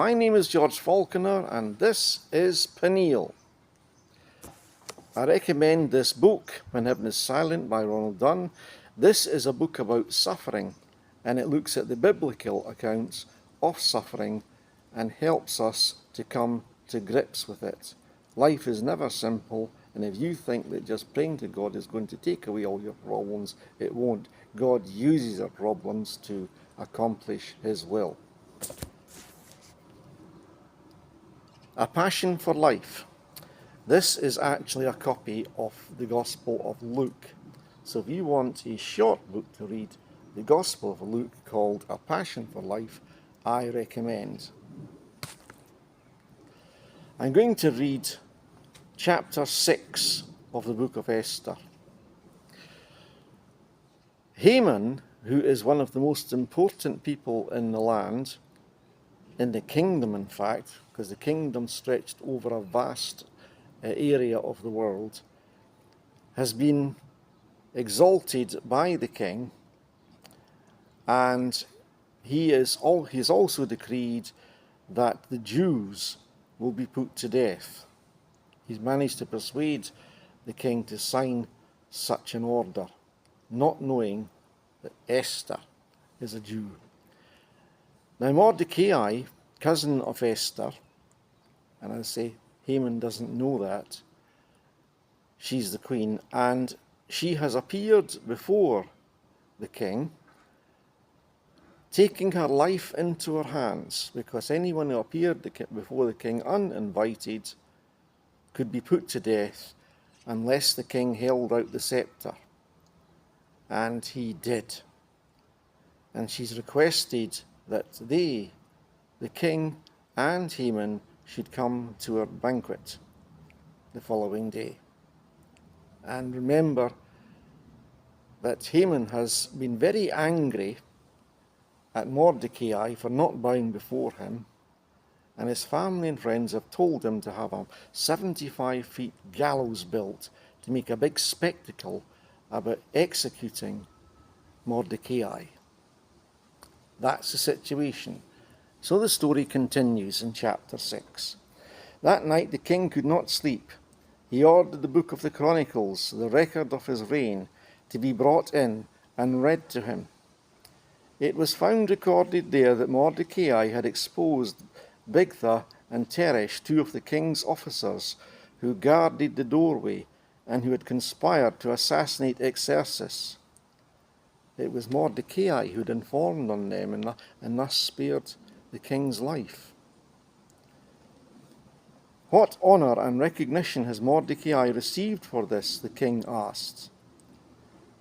My name is George Falconer and this is Peniel. I recommend this book, When Heaven is Silent by Ronald Dunn. This is a book about suffering and it looks at the biblical accounts of suffering and helps us to come to grips with it. Life is never simple, and if you think that just praying to God is going to take away all your problems, it won't. God uses our problems to accomplish His will. A Passion for Life. This is actually a copy of the Gospel of Luke. So if you want a short book to read, the Gospel of Luke called A Passion for Life, I recommend. I'm going to read chapter 6 of the book of Esther. Haman, who is one of the most important people in the land, in the kingdom in fact, because the kingdom stretched over a vast area of the world, has been exalted by the king, and he's also decreed that the Jews will be put to death. He's managed to persuade the king to sign such an order, not knowing that Esther is a Jew. Now Mordecai, cousin of Esther, and I say Haman doesn't know that, she's the queen, and she has appeared before the king, taking her life into her hands, because anyone who appeared before the king uninvited could be put to death unless the king held out the scepter. And he did. And she's requested that they, the king and Haman, should come to her banquet the following day. And remember that Haman has been very angry at Mordecai for not bowing before him, and his family and friends have told him to have a 75-foot gallows built to make a big spectacle about executing Mordecai. That's the situation. So the story continues in chapter 6. That night the king could not sleep. He ordered the book of the Chronicles, the record of his reign, to be brought in and read to him. It was found recorded there that Mordecai had exposed Bigtha and Teresh, two of the king's officers, who guarded the doorway and who had conspired to assassinate Xerxes. It was Mordecai who had informed on them and thus spared the king's life. What honour and recognition has Mordecai received for this? The king asked.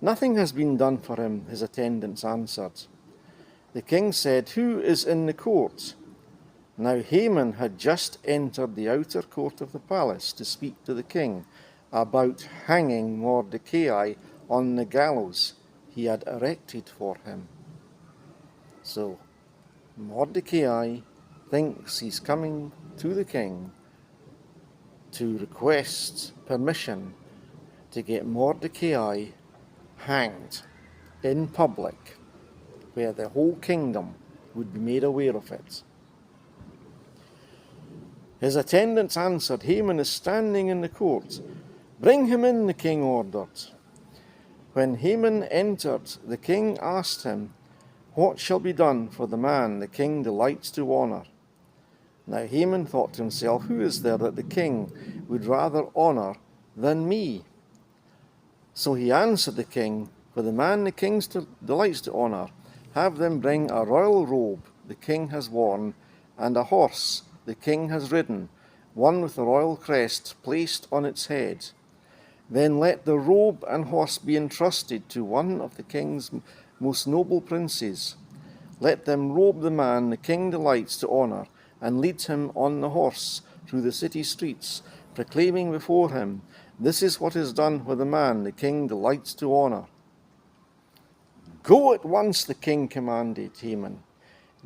Nothing has been done for him, his attendants answered. The king said, Who is in the court? Now Haman had just entered the outer court of the palace to speak to the king about hanging Mordecai on the gallows he had erected for him. So Mordecai thinks he's coming to the king to request permission to get Mordecai hanged in public, where the whole kingdom would be made aware of it. His attendants answered, Haman is standing in the court. Bring him in, the king ordered. When Haman entered, the king asked him, What shall be done for the man the king delights to honour? Now Haman thought to himself, Who is there that the king would rather honour than me? So he answered the king, For the man the king delights to honour, have them bring a royal robe the king has worn, and a horse the king has ridden, one with a royal crest placed on its head. Then let the robe and horse be entrusted to one of the king's most noble princes. Let them robe the man the king delights to honour, and lead him on the horse through the city streets, proclaiming before him, This is what is done for the man the king delights to honour. Go at once, the king commanded Haman.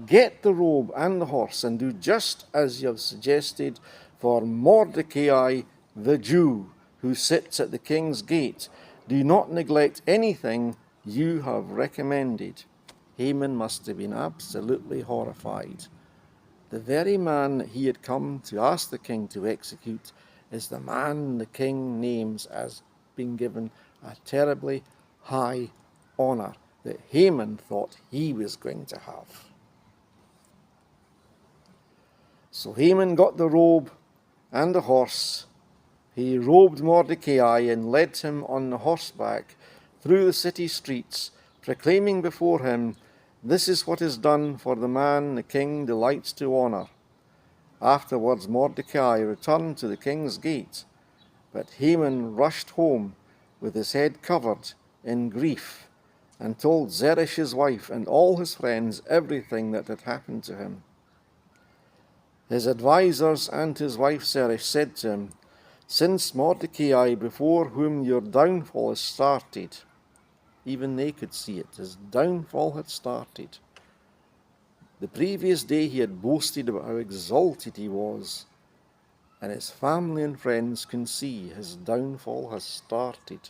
Get the robe and the horse, and do just as you have suggested for Mordecai the Jew, who sits at the king's gate. Do not neglect anything you have recommended. Haman must have been absolutely horrified. The very man that he had come to ask the king to execute is the man the king names as being given a terribly high honour that Haman thought he was going to have. So Haman got the robe and the horse. He robed Mordecai and led him on horseback through the city streets, proclaiming before him, "This is what is done for the man the king delights to honour." Afterwards Mordecai returned to the king's gate, but Haman rushed home with his head covered in grief and told Zeresh his wife and all his friends everything that had happened to him. His advisers and his wife Zeresh said to him, "Since Mordecai, before whom your downfall has started," even they could see it, his downfall had started. The previous day he had boasted about how exalted he was, and his family and friends can see his downfall has started.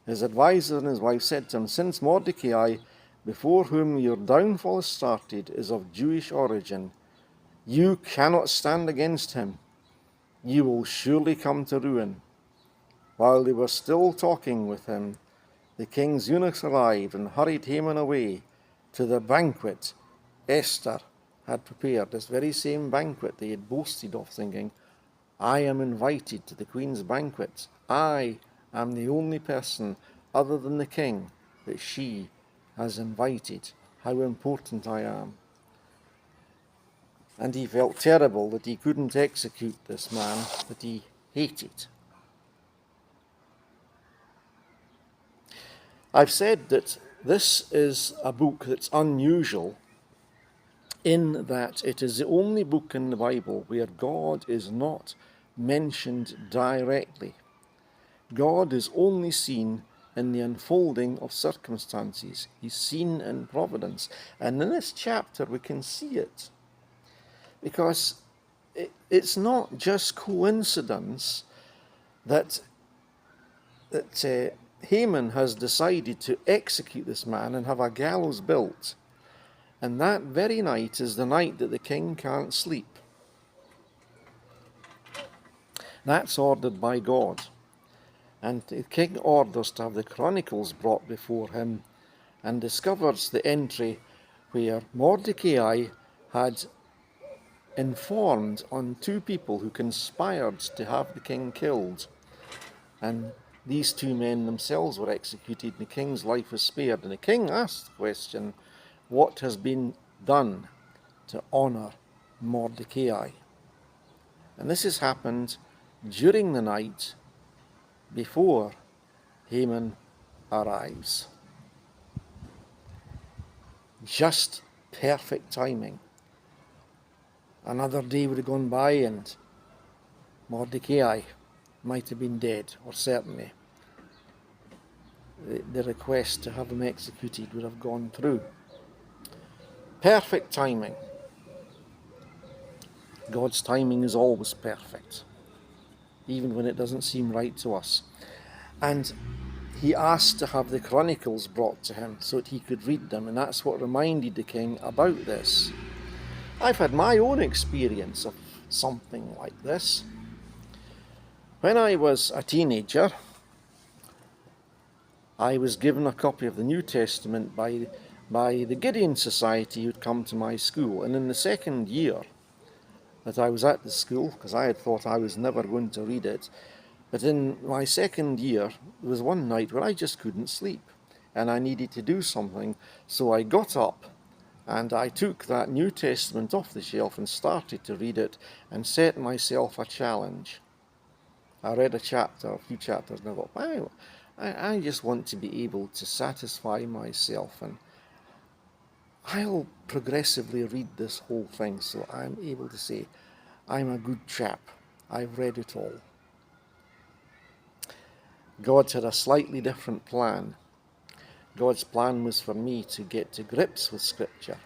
His advisor and his wife said to him, "Since Mordecai, before whom your downfall has started, is of Jewish origin, you cannot stand against him. You will surely come to ruin." While they were still talking with him, the king's eunuchs arrived and hurried Haman away to the banquet Esther had prepared, this very same banquet they had boasted of, thinking, "I am invited to the queen's banquet. I am the only person other than the king that she has invited. How important I am." And he felt terrible that he couldn't execute this man that he hated. I've said that this is a book that's unusual in that it is the only book in the Bible where God is not mentioned directly. God is only seen in the unfolding of circumstances. He's seen in providence. And in this chapter we can see it, because it's not just coincidence that Haman has decided to execute this man and have a gallows built. And that very night is the night that the king can't sleep. That's ordered by God. And the king orders to have the chronicles brought before him and discovers the entry where Mordecai had informed on two people who conspired to have the king killed. And these two men themselves were executed, and the king's life was spared. And the king asked the question, what has been done to honour Mordecai? And this has happened during the night before Haman arrives. Just perfect timing. Another day would have gone by and Mordecai might have been dead, or certainly the request to have him executed would have gone through. Perfect timing. God's timing is always perfect, even when it doesn't seem right to us. And he asked to have the chronicles brought to him so that he could read them, and that's what reminded the king about this. I've had my own experience of something like this. When I was a teenager, I was given a copy of the New Testament by the Gideon Society who'd come to my school. And in the second year that I was at the school, because I had thought I was never going to read it, but in my second year, there was one night where I just couldn't sleep and I needed to do something. So I got up and I took that New Testament off the shelf and started to read it and set myself a challenge. I read a few chapters, and I thought, wow, I just want to be able to satisfy myself, and I'll progressively read this whole thing so I'm able to say, I'm a good chap, I've read it all. God had a slightly different plan. God's plan was for me to get to grips with Scripture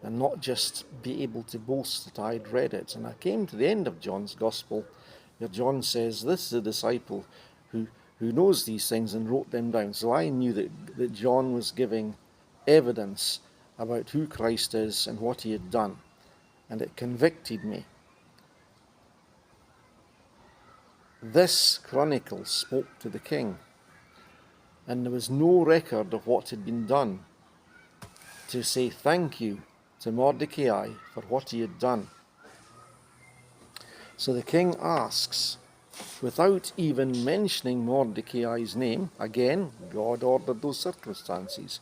and not just be able to boast that I'd read it. And I came to the end of John's Gospel, where John says, this is a disciple who knows these things and wrote them down. So I knew that John was giving evidence about who Christ is and what he had done, and it convicted me. This chronicle spoke to the king, and there was no record of what had been done to say thank you to Mordecai for what he had done. So the king asks, without even mentioning Mordecai's name, again, God ordered those circumstances.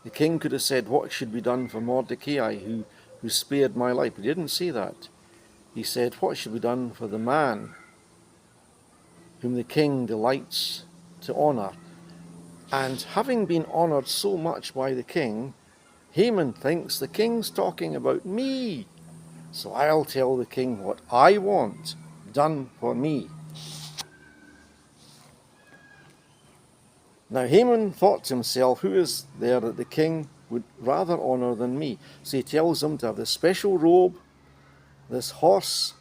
The king could have said, what should be done for Mordecai who spared my life? He didn't say that. He said, what should be done for the man whom the king delights to honour? And having been honoured so much by the king, Haman thinks the king's talking about me. So I'll tell the king what I want done for me. Now Haman thought to himself, who is there that the king would rather honour than me? So he tells him to have this special robe, this horse,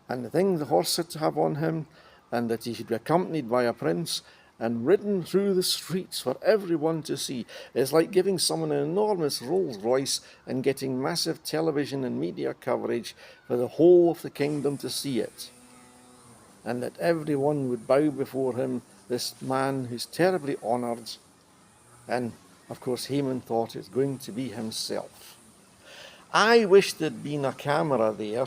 and the thing the horse had to have on him, and that he should be accompanied by a prince and ridden through the streets for everyone to see. It's like giving someone an enormous Rolls Royce and getting massive television and media coverage for the whole of the kingdom to see it. And that everyone would bow before him, this man who's terribly honoured. And of course Haman thought it's going to be himself. I wish there'd been a camera there,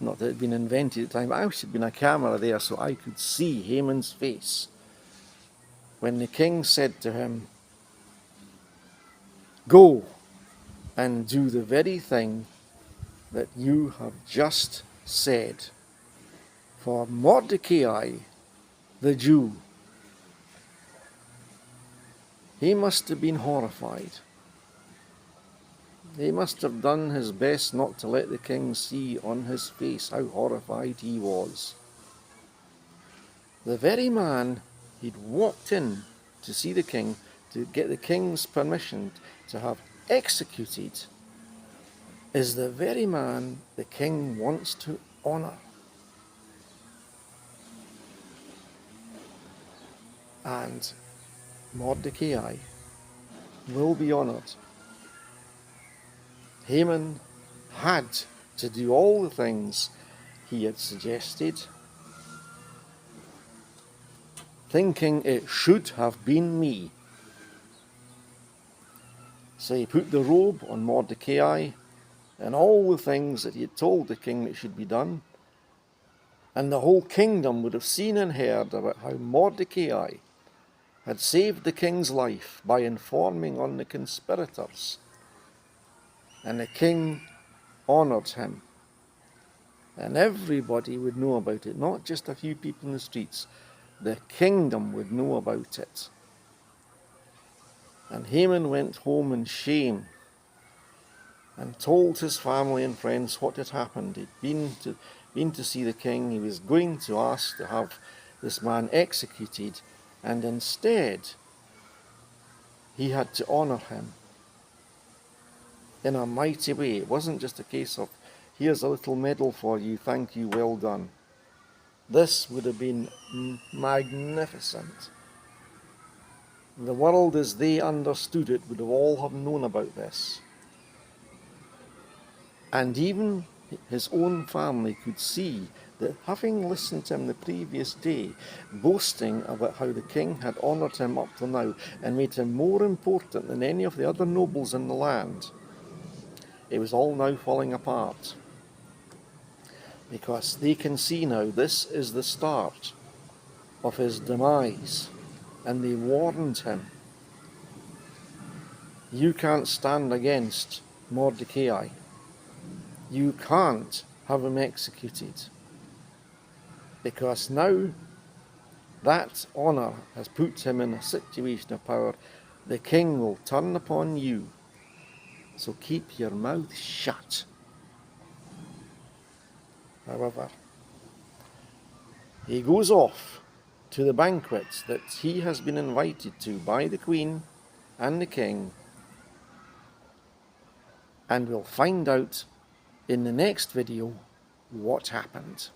not that it had been invented at the time, but I wish there'd been a camera there so I could see Haman's face when the king said to him, go and do the very thing that you have just said. For Mordecai, the Jew, he must have been horrified. He must have done his best not to let the king see on his face how horrified he was. The very man he'd walked in to see the king, to get the king's permission to have executed, is the very man the king wants to honour. And Mordecai will be honoured. Haman had to do all the things he had suggested, thinking it should have been me. So he put the robe on Mordecai and all the things that he had told the king that should be done, and the whole kingdom would have seen and heard about how Mordecai had saved the king's life by informing on the conspirators. And the king honoured him. And everybody would know about it, not just a few people in the streets. The kingdom would know about it. And Haman went home in shame and told his family and friends what had happened. He'd been to see the king. He was going to ask to have this man executed, and instead he had to honour him in a mighty way. It wasn't just a case of, here's a little medal for you, thank you, well done. This would have been magnificent. The world as they understood it would have all have known about this. And even his own family could see that, having listened to him the previous day, boasting about how the king had honoured him up till now and made him more important than any of the other nobles in the land, it was all now falling apart. Because they can see now this is the start of his demise. And they warned him, you can't stand against Mordecai. You can't have him executed. Because now that honour has put him in a situation of power. The king will turn upon you. So keep your mouth shut. However, he goes off to the banquet that he has been invited to by the Queen and the King, and we'll find out in the next video what happened.